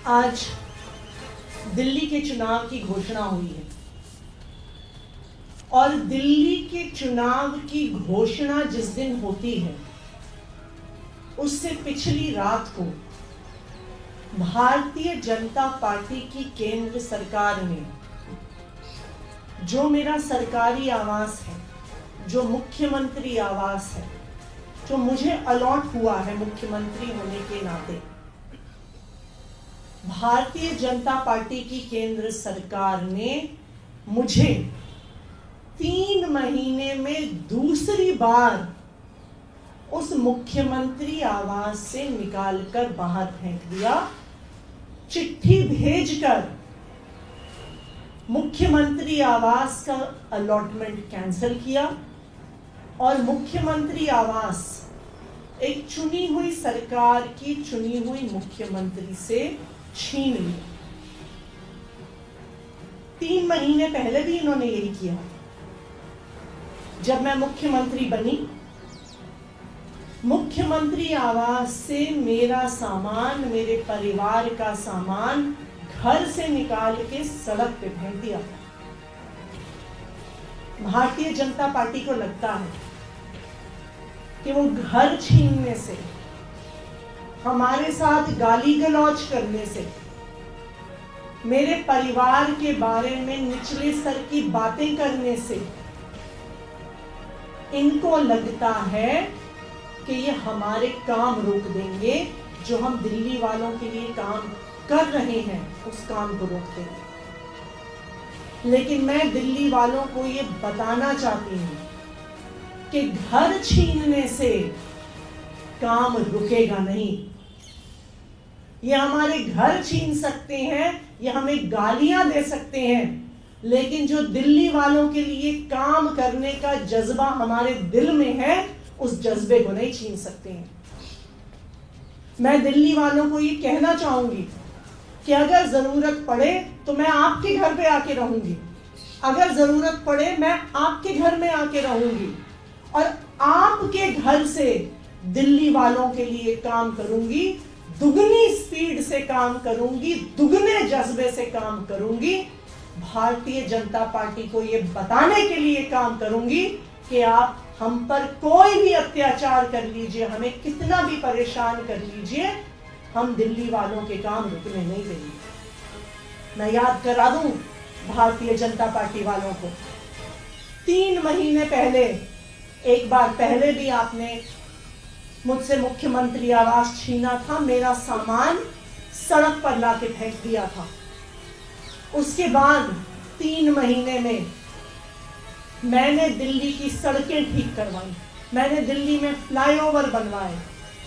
आज दिल्ली के चुनाव की घोषणा हुई है और दिल्ली के चुनाव की घोषणा जिस दिन होती है उससे पिछली रात को भारतीय जनता पार्टी की केंद्र सरकार ने जो मेरा सरकारी आवास है, जो मुख्यमंत्री आवास है, जो मुझे अलॉट हुआ है मुख्यमंत्री होने के नाते, भारतीय जनता पार्टी की केंद्र सरकार ने मुझे 3 महीने में दूसरी बार उस मुख्यमंत्री आवास से निकालकर बाहर फेंक दिया। चिट्ठी भेजकर मुख्यमंत्री आवास का अलॉटमेंट कैंसिल किया और मुख्यमंत्री आवास एक चुनी हुई सरकार की चुनी हुई मुख्यमंत्री से छीन लिया। 3 महीने पहले भी इन्होंने यही किया। जब मैं मुख्यमंत्री बनी, मुख्यमंत्री आवास से मेरा सामान, मेरे परिवार का सामान घर से निकाल के सड़क पे फेंक दिया। भारतीय जनता पार्टी को लगता है कि वो घर छीनने से, हमारे साथ गाली गलौज करने से, मेरे परिवार के बारे में निचले स्तर की बातें करने से इनको लगता है कि ये हमारे काम रोक देंगे, जो हम दिल्ली वालों के लिए काम कर रहे हैं उस काम को रोक देंगे। लेकिन मैं दिल्ली वालों को ये बताना चाहती हूँ कि घर छीनने से काम रुकेगा नहीं। ये हमारे घर छीन सकते हैं, ये हमें गालियां दे सकते हैं, लेकिन जो दिल्ली वालों के लिए काम करने का जज्बा हमारे दिल में है, उस जज्बे को नहीं छीन सकते हैं। मैं दिल्ली वालों को ये कहना चाहूंगी कि अगर जरूरत पड़े तो मैं आपके घर पे आके रहूंगी, अगर जरूरत पड़े मैं आपके घर में आके रहूंगी और आपके घर से दिल्ली वालों के लिए काम करूंगी, दुगनी स्पीड से काम करूंगी, दुगने जज्बे से काम करूंगी। भारतीय जनता पार्टी को ये बताने के लिए काम करूंगी कि आप हम पर कोई भी अत्याचार कर लीजिए, हमें कितना भी परेशान कर लीजिए, हम दिल्ली वालों के काम रुकने नहीं देंगे। मैं याद करा दूं भारतीय जनता पार्टी वालों को, 3 महीने पहले, एक बार पहले भी आपने मुझसे मुख्यमंत्री आवास छीना था, मेरा सामान सड़क पर लाके फेंक दिया था। उसके बाद 3 महीने में मैंने दिल्ली की सड़कें ठीक करवाई, मैंने दिल्ली में फ्लाईओवर बनवाए,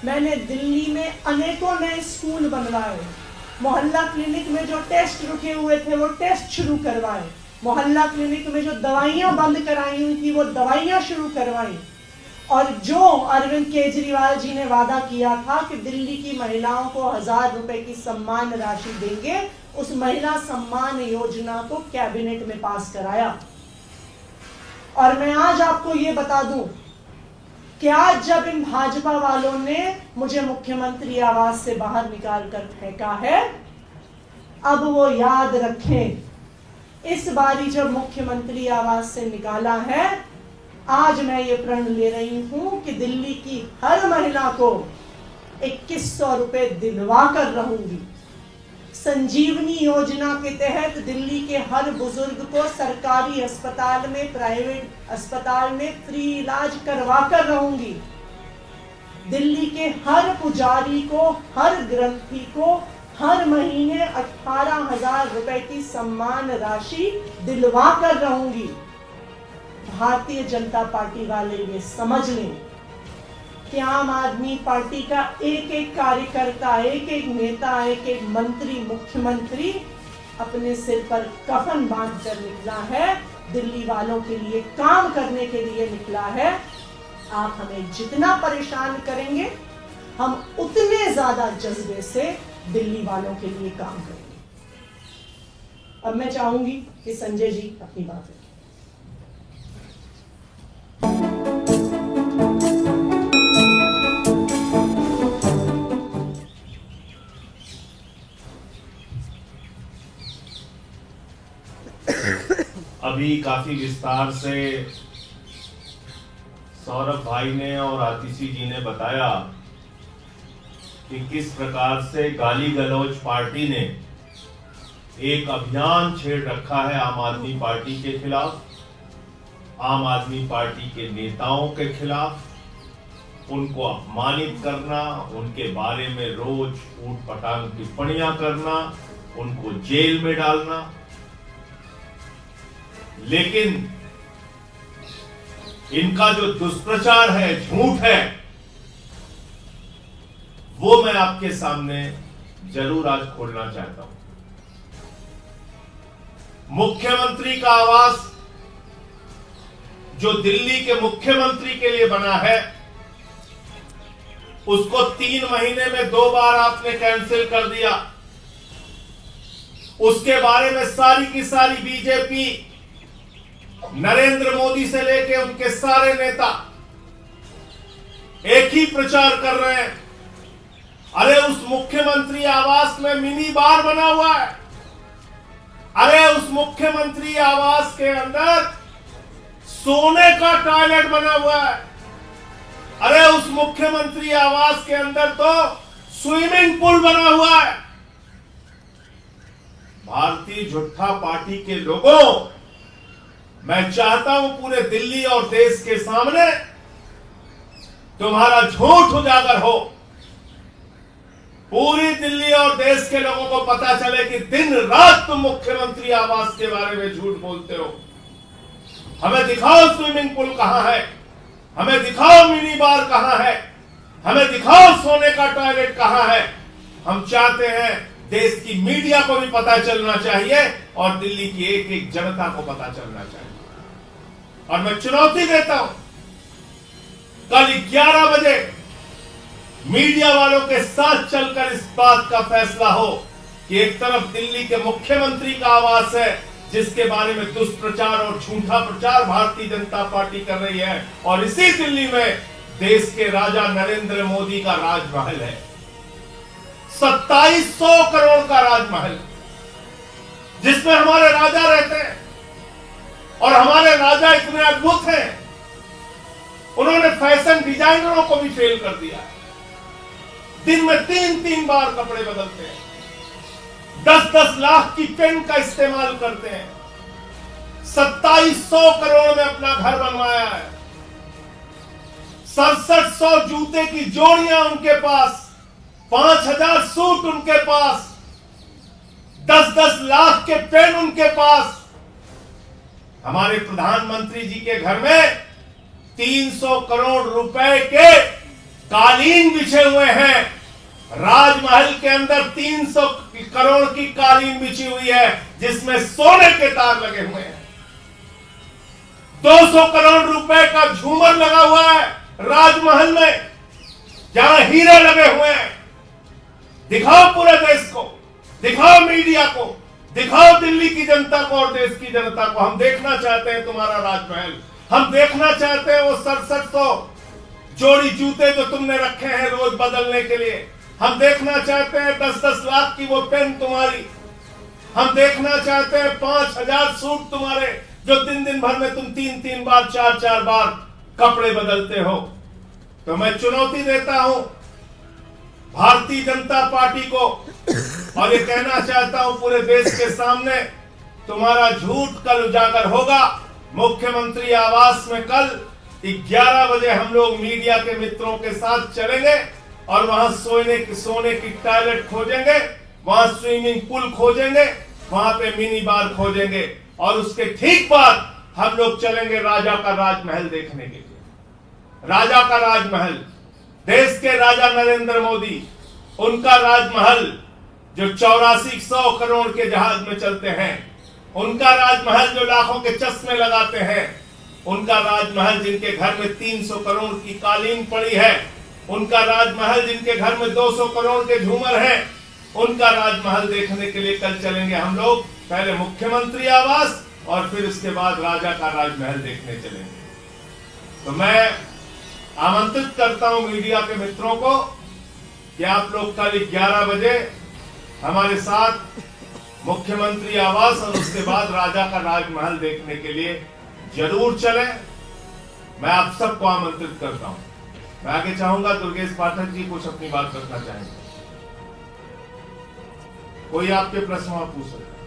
मैंने दिल्ली में अनेकों नए स्कूल बनवाए, मोहल्ला क्लिनिक में जो टेस्ट रुके हुए थे वो टेस्ट शुरू करवाए, मोहल्ला क्लिनिक में जो दवाइयां बंद कराई हुई थी वो दवाइयां शुरू करवाई, और जो अरविंद केजरीवाल जी ने वादा किया था कि दिल्ली की महिलाओं को 1000 रुपए की सम्मान राशि देंगे, उस महिला सम्मान योजना को कैबिनेट में पास कराया। और मैं आज आपको ये बता दूं कि आज जब इन भाजपा वालों ने मुझे मुख्यमंत्री आवास से बाहर निकाल कर फेंका है, अब वो याद रखें, इस बारी जब मुख्यमंत्री आवास से निकाला है, आज मैं ये प्रण ले रही हूं कि दिल्ली की हर महिला को 2100 रुपए दिलवा कर रहूंगी। संजीवनी योजना के तहत दिल्ली के हर बुजुर्ग को सरकारी अस्पताल में, प्राइवेट अस्पताल में फ्री इलाज करवा कर रहूंगी। दिल्ली के हर पुजारी को, हर ग्रंथी को हर महीने 18,000 रुपए की सम्मान राशि दिलवा कर रहूंगी। भारतीय जनता पार्टी वाले ये समझ लें कि आम आदमी पार्टी का एक एक कार्यकर्ता, एक एक नेता, एक एक मंत्री, मुख्यमंत्री अपने सिर पर कफन बांध कर निकला है, दिल्ली वालों के लिए काम करने के लिए निकला है। आप हमें जितना परेशान करेंगे, हम उतने ज्यादा जज्बे से दिल्ली वालों के लिए काम करेंगे। अब मैं चाहूंगी कि संजय जी अपनी बात रखें। अभी काफी विस्तार से सौरभ भाई ने और आतिशी जी ने बताया कि किस प्रकार से गाली गलौज पार्टी ने एक अभियान छेड़ रखा है आम आदमी पार्टी के खिलाफ, आम आदमी पार्टी के नेताओं के खिलाफ, उनको अपमानित करना, उनके बारे में रोज ऊटपटांग टिप्पणियां करना, उनको जेल में डालना। लेकिन इनका जो दुष्प्रचार है, झूठ है, वो मैं आपके सामने जरूर आज खोलना चाहता हूं। मुख्यमंत्री का आवास जो दिल्ली के मुख्यमंत्री के लिए बना है, उसको 3 महीने में 2 बार आपने कैंसिल कर दिया। उसके बारे में सारी की सारी बीजेपी, नरेंद्र मोदी से लेके उनके सारे नेता एक ही प्रचार कर रहे हैं। अरे उस मुख्यमंत्री आवास में मिनी बार बना हुआ है। अरे उस मुख्यमंत्री आवास के अंदर सोने का टॉयलेट बना हुआ है। अरे उस मुख्यमंत्री आवास के अंदर तो स्विमिंग पूल बना हुआ है। भारतीय जनता पार्टी के लोगों, मैं चाहता हूं पूरे दिल्ली और देश के सामने तुम्हारा झूठ उजागर हो। पूरी दिल्ली और देश के लोगों को पता चले कि दिन रात तुम मुख्यमंत्री आवास के बारे में झूठ बोलते हो। हमें दिखाओ स्विमिंग पूल कहां है, हमें दिखाओ मिनी बार कहां है, हमें दिखाओ सोने का टॉयलेट कहां है। हम चाहते हैं देश की मीडिया को भी पता चलना चाहिए और दिल्ली की एक एक जनता को पता चलना चाहिए। और मैं चुनौती देता हूं, कल 11 बजे मीडिया वालों के साथ चलकर इस बात का फैसला हो कि एक तरफ दिल्ली के मुख्यमंत्री का आवास है जिसके बारे में दुष्प्रचार और झूठा प्रचार भारतीय जनता पार्टी कर रही है, और इसी दिल्ली में देश के राजा नरेंद्र मोदी का राजमहल है। 2700 करोड़ का राजमहल, जिसमें हमारे राजा रहते हैं। और हमारे राजा इतने अद्भुत हैं, उन्होंने फैशन डिजाइनरों को भी फेल कर दिया है। दिन में 3-3 बार कपड़े बदलते हैं, 10-10 लाख की पेन का इस्तेमाल करते हैं। 2700 करोड़ में अपना घर बनवाया है। 6700 जूते की जोड़ियां उनके पास, 5000 सूट उनके पास, 10-10 लाख के पेन उनके पास। हमारे प्रधानमंत्री जी के घर में 300 करोड़ रुपए के कालीन बिछे हुए हैं। राजमहल के अंदर 300 करोड़ की कालीन बिछी हुई है जिसमें सोने के तार लगे हुए हैं। 200 करोड़ रुपए का झूमर लगा हुआ है राजमहल में, जहां हीरे लगे हुए हैं। दिखाओ पूरे देश को, दिखाओ मीडिया को, दिखाओ दिल्ली की जनता को और देश की जनता को। हम देखना चाहते हैं तुम्हारा राजमहल। हम देखना चाहते हैं वो 6700 जोड़ी जूते जो तुमने रखे हैं रोज बदलने के लिए। हम देखना चाहते हैं 10-10 लाख की वो पेन तुम्हारी। हम देखना चाहते हैं 5000 सूट तुम्हारे, जो दिन भर में तुम 3-3 बार 4-4 बार कपड़े बदलते हो। तो मैं चुनौती देता हूं भारतीय जनता पार्टी को, और ये कहना चाहता हूं पूरे देश के सामने, तुम्हारा झूठ कल उजागर होगा। मुख्यमंत्री आवास में कल 11 बजे हम लोग मीडिया के मित्रों के साथ चलेंगे और वहां सोने की टॉयलेट खोजेंगे, वहां स्विमिंग पूल खोजेंगे, वहां पे मिनी बार खोजेंगे, और उसके ठीक बाद हम लोग चलेंगे राजा का राजमहल देखने के लिए। राजा का राजमहल, देश के राजा नरेंद्र मोदी, उनका राजमहल जो 8400 करोड़ के जहाज में चलते हैं, उनका राजमहल जो लाखों के चश्मे लगाते हैं, उनका राजमहल जिनके घर में 300 करोड़ की कालीन पड़ी है, उनका राजमहल जिनके घर में 200 करोड़ के झूमर हैं, उनका राजमहल देखने के लिए कल चलेंगे हम लोग। पहले मुख्यमंत्री आवास और फिर उसके बाद राजा का राजमहल देखने चलेंगे। तो मैं आमंत्रित करता हूं मीडिया के मित्रों को कि आप लोग कल 11 बजे हमारे साथ मुख्यमंत्री आवास और उसके बाद राजा का राजमहल देखने के लिए जरूर चले। मैं आप सबको आमंत्रित करता हूं। मैं आगे चाहूंगा दुर्गेश पाठक जी कुछ अपनी बात रखना चाहेंगे। कोई आपके प्रश्न आप पूछ सकते हैं।